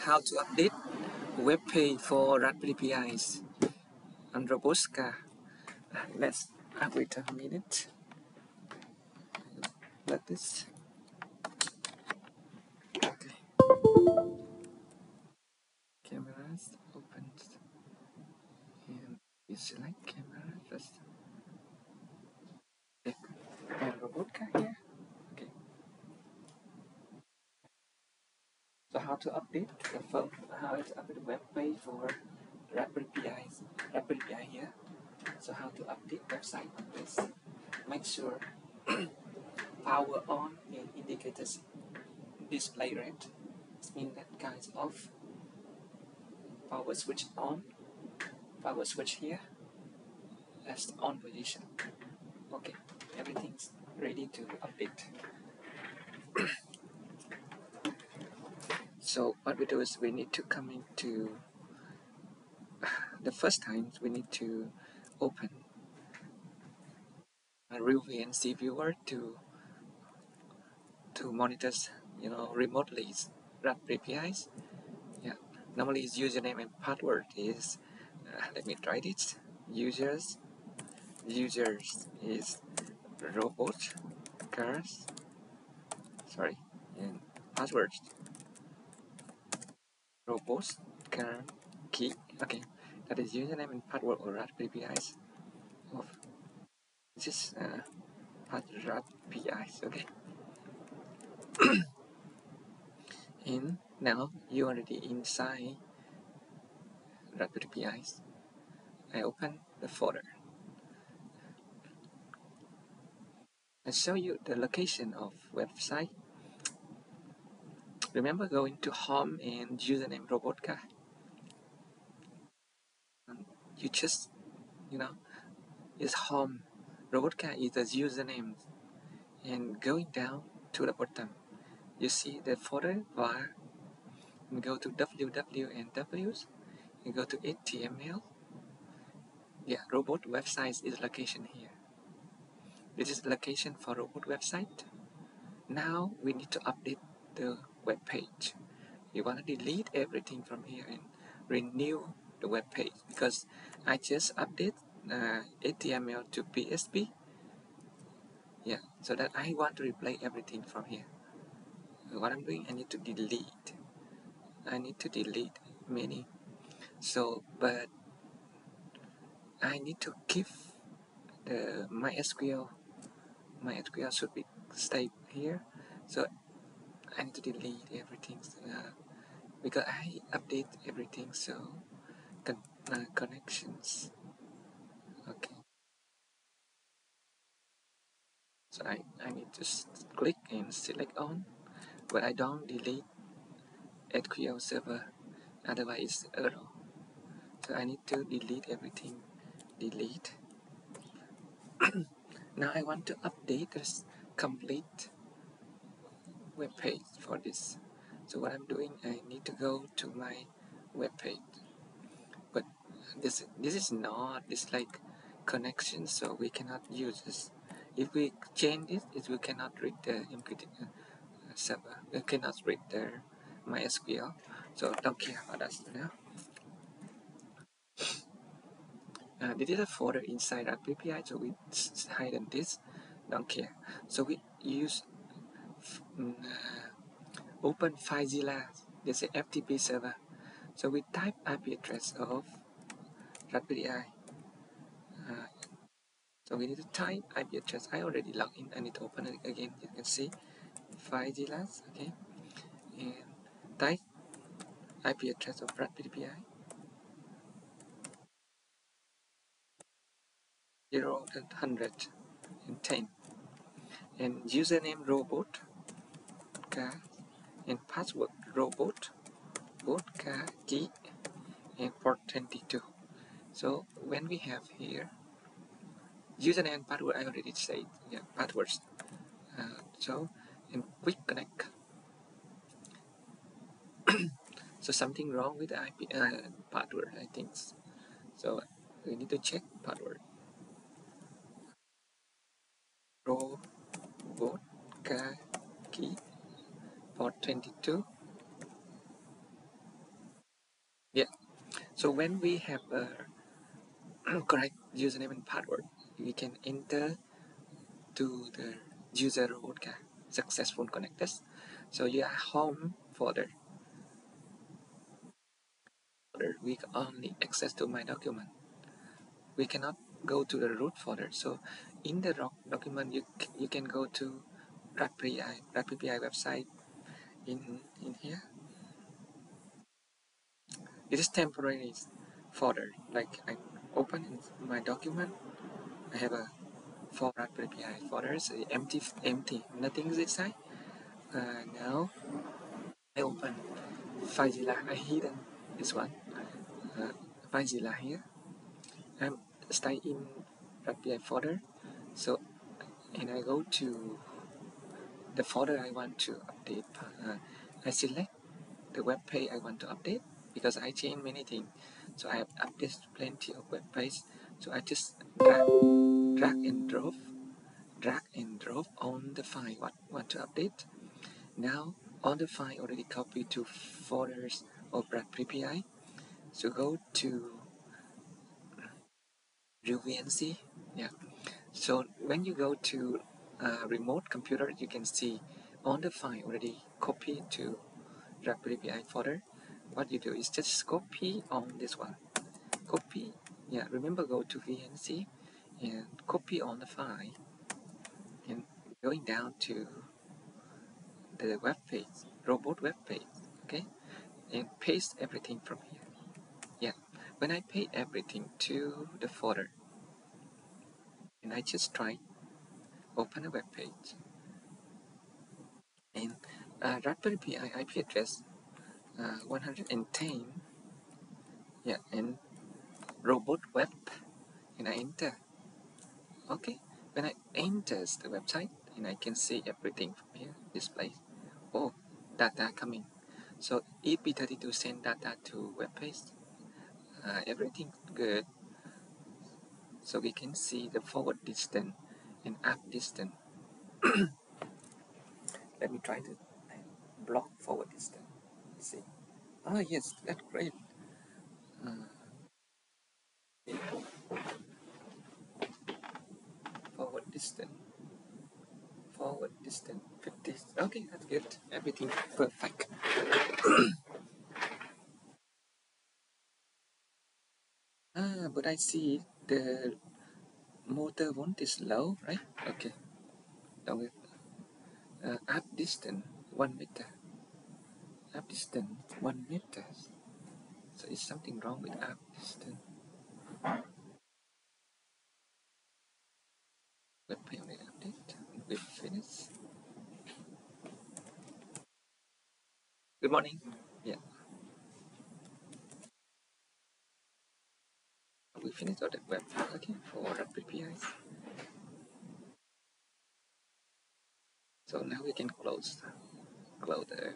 how to update web page for Raspberry Pis on Robusta. Let's wait a minute. Like this. Okay. Cameras opened. And you select camera first. Okay. And Robusta here. Okay. So how to update the phone? How to update the web page for Raspberry Pis? Raspberry Pi here. So how to update website on this? Make sure power on and indicators display red. This means that guys off. Power switch on. Power switch here. That's the on position. Okay, everything's ready to update. So what we do is we need to come into the first time we need to open a real VNC viewer to monitor, remotely Raspberry Pis. Yeah, normally its username and password is. Let me try this. Users is robot cars. Sorry, and passwords robots car key. Okay, that is username and password or Raspberry Pis of this is Raspberry Pis. Okay. And now you already inside Raspberry Pis. I open the folder. I show you the location of website. Remember going to home and username robotka. And you just is home. Robotka is the username. And going down to the bottom, you see the folder var. And go to www and w's. You go to HTML. Yeah, robot website is location here. This is the location for robot website. Now we need to update the web page. You want to delete everything from here and renew the web page because I just update HTML to PHP. Yeah, so that I want to replace everything from here. What I'm doing, I need to delete. Many. So, but I need to keep the MySQL. MySQL should be stay here. So I need to delete everything because I update everything. So connections. Okay. So I need to click and select on, but I don't delete SQL server, otherwise it's error. So I need to delete everything. Delete. Now I want to update this complete web page for this. So what I'm doing, I need to go to my web page. But this is not this like connection, so we cannot use this. If we change this, we cannot read the server. We cannot read the MySQL. So don't care about that now. This is a folder inside our API, so we hide this. Don't care. So we use open FileZilla. This is FTP server. So we type IP address of Raspberry Pi. So we need to type IP address. I already logged in. I need to open it again. You can see FileZilla. Okay, and type IP address of Raspberry Pi 0.110 and username robot and password robot key and port 22. So when we have here username and password, I already said passwords. So and quick connect. So something wrong with the IP password, I think. So we need to check password. Robot key port 22. Yeah. So when we have a correct username and password, we can enter to the user robot car successful connectors. So you are home folder. We only access to my document. We cannot go to the root folder. So in the document, you can go to Raspberry website in here. It is temporary folder. Like I open in my document, I have a four Raspberry Pi folders, empty, nothing is inside. Now I open FileZilla. I hidden this one. Uh, FileZilla here. I'm stay in Raspberry folder. So and I go to the folder I want to update. I select the web page I want to update because I change many things. So I have updated plenty of web pages. So I just drag and drop on the file what want to update. Now all the file already copied to folders of Raspberry Pi. So go to VNC. Yeah. So when you go to remote computer, you can see all the file already copied to Raspberry Pi folder. What you do is just copy on this one. Copy. Yeah. Remember, go to VNC and copy on the file and going down to the web page, robot web page. Okay, and paste everything from here. Yeah. When I paste everything to the folder, and I just try open a web page and Raspberry Pi IP address 110, yeah, and robot web, and I enter. Okay, when I enters the website, and I can see everything from here display. Oh, data coming. So EP32 send data to web page. Everything good. So we can see the forward distance and up distance. Let me try to block forward distance. Let's see. Ah, yes, that's great. Uh, forward distance. Forward distance 50. Okay, that's good. Everything perfect. But I see the motor volt is low, right? Okay. Now up distance 1 meter. Up distance 1 meter. So is something wrong with up distance? Web page update. We finish. Good morning. Yeah, we finished all the web page. Okay, for Raspberry Pis. So now we can close the